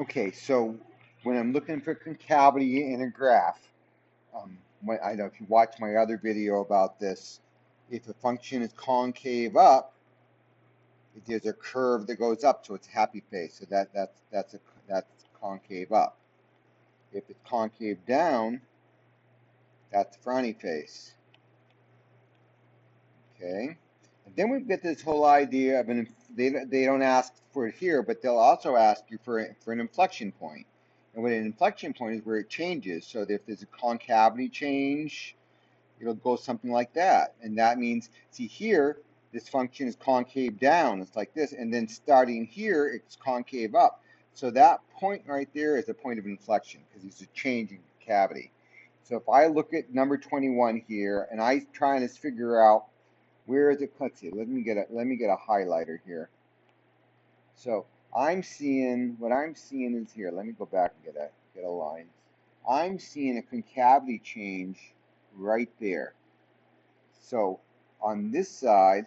Okay, so when I'm looking for concavity in a graph, I know if you watch my other video about this, if a function is concave up, there's a curve that goes up, so it's happy face. So that's concave up. If it's concave down, that's frowny face. Okay, and then we get this whole idea of they don't ask for it here, but they'll also ask you for an inflection point. And what an inflection point is where it changes. So that if there's a concavity change, it'll go something like that. And that means, see here, this function is concave down. It's like this. And then starting here, it's concave up. So that point right there is a point of inflection because it's a change in cavity. So if I look at number 21 here and I try and figure out where is it, let's see, let me get a highlighter here. So what I'm seeing is here. Let me go back and get a line. I'm seeing a concavity change right there. So on this side,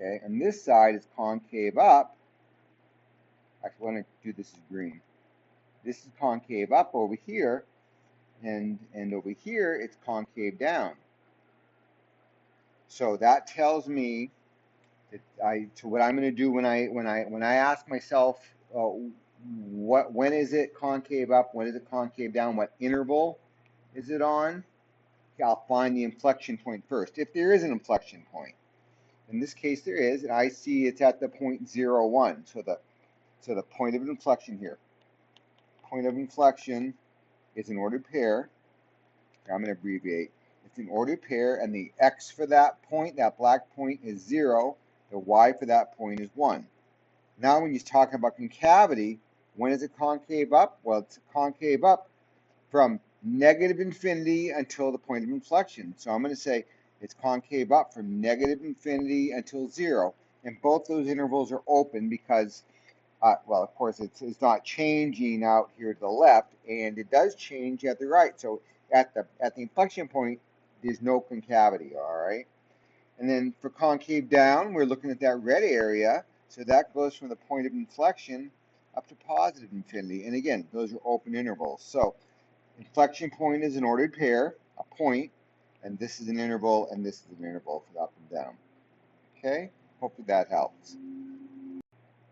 okay, on this side is concave up. Actually, I want to do this as green. This is concave up over here, and over here it's concave down. So that tells me that so what I'm going to do when I ask myself when is it concave up, when is it concave down, what interval is it on? Okay, I'll find the inflection point first, if there is an inflection point. In this case, there is, and I see it's at the point 0, 1. So the point of inflection here. Point of inflection is an ordered pair. I'm going to abbreviate. It's an ordered pair, and the x for that point, that black point, is 0. The y for that point is 1. Now, when you're talking about concavity, when is it concave up? Well, it's concave up from negative infinity until the point of inflection. So I'm going to say it's concave up from negative infinity until 0. And both those intervals are open because, well, of course, it's not changing out here to the left, and it does change at the right. So at the inflection point, there's no concavity, all right? And then for concave down, we're looking at that red area. So that goes from the point of inflection up to positive infinity. And again, those are open intervals. So inflection point is an ordered pair, a point, and this is an interval, and this is an interval for the up and down. Okay, hopefully that helps.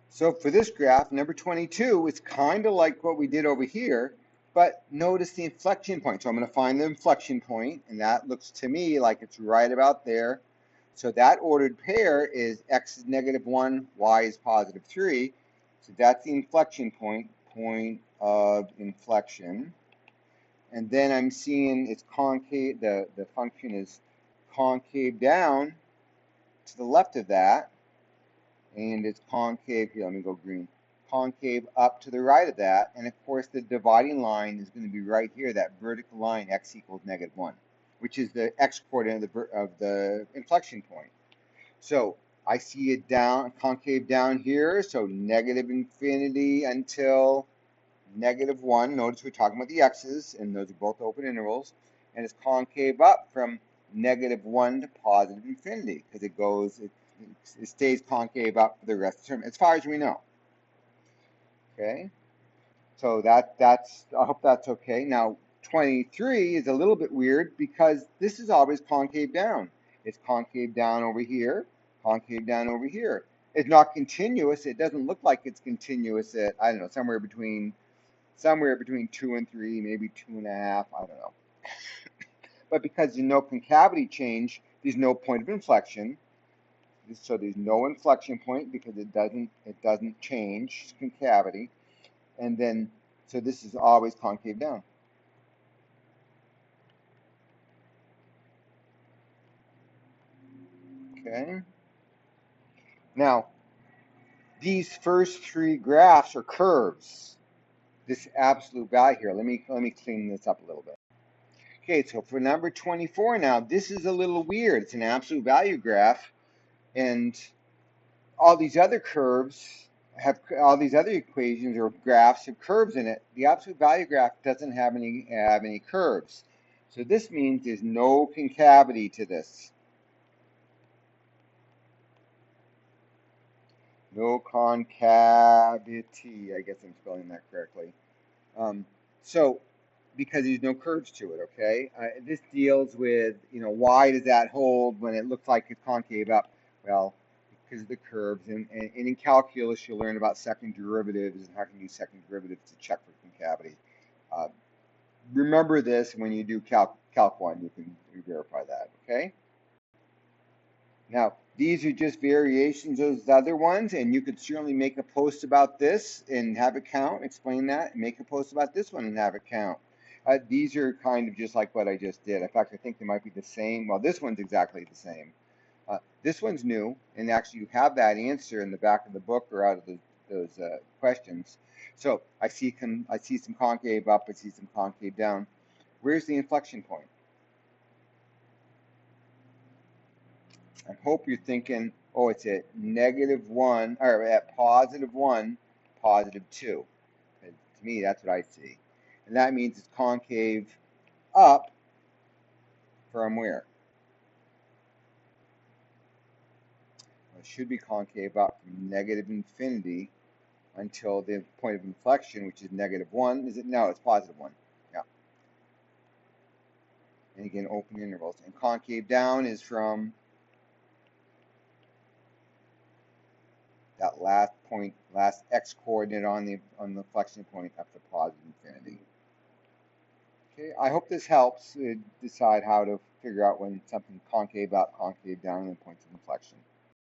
So for this graph, number 22, it's kind of like what we did over here, but notice the inflection point. So I'm going to find the inflection point, and that looks to me like it's right about there. So that ordered pair is x is -1, y is +3. So that's the inflection point, point of inflection. And then I'm seeing it's concave, the function is concave down to the left of that, and it's concave, here, let me go green, concave up to the right of that, and of course the dividing line is going to be right here, that vertical line, x equals -1, which is the x-coordinate of the inflection point. So I see it down, concave down here, so negative infinity until -1. Notice we're talking about the x's, and those are both open intervals. And it's concave up from -1 to positive infinity because it stays concave up for the rest of the term, as far as we know. Okay, so that's I hope that's okay. Now 23 is a little bit weird because this is always concave down. It's concave down over here, concave down over here. It's not continuous. It doesn't look like it's continuous at, I don't know, somewhere between 2 and 3, maybe 2.5, I don't know. But because there's no concavity change, there's no point of inflection. So there's no inflection point because it doesn't change concavity. And then, so this is always concave down. Okay. Now, these first three graphs are curves. This absolute value here. Let me clean this up a little bit. Okay, so for number 24 now, this is a little weird. It's an absolute value graph, and all these other curves all these other equations or graphs have curves in it. The absolute value graph doesn't have any curves. So this means there's no concavity to this. No concavity. I guess I'm spelling that correctly. Um, so, because there's no curves to it, okay? This deals with, why does that hold when it looks like it's concave up? Well, because of the curves. And in calculus, you'll learn about second derivatives and how to use second derivatives to check for concavity. Uh, Remember this when you do Calc 1, you can verify that, okay? Now, these are just variations of the other ones, and you could certainly make a post about this and have it count, explain that, and make a post about this one and have it count. These are kind of just like what I just did. In fact, I think they might be the same. Well, this one's exactly the same. This one's new, and actually you have that answer in the back of the book or out of those questions. So I see some concave up, I see some concave down. Where's the inflection point? I hope you're thinking, oh, it's at -1, or at +1, +2. And to me, that's what I see. And that means it's concave up from where? Well, it should be concave up from -infinity until the point of inflection, which is -1. Is it? No, it's +1. Yeah. And again, open intervals. And concave down is from that last point, last x coordinate on the inflection point up to +infinity. Okay, I hope this helps decide how to figure out when something concave up, concave down, and points of inflection.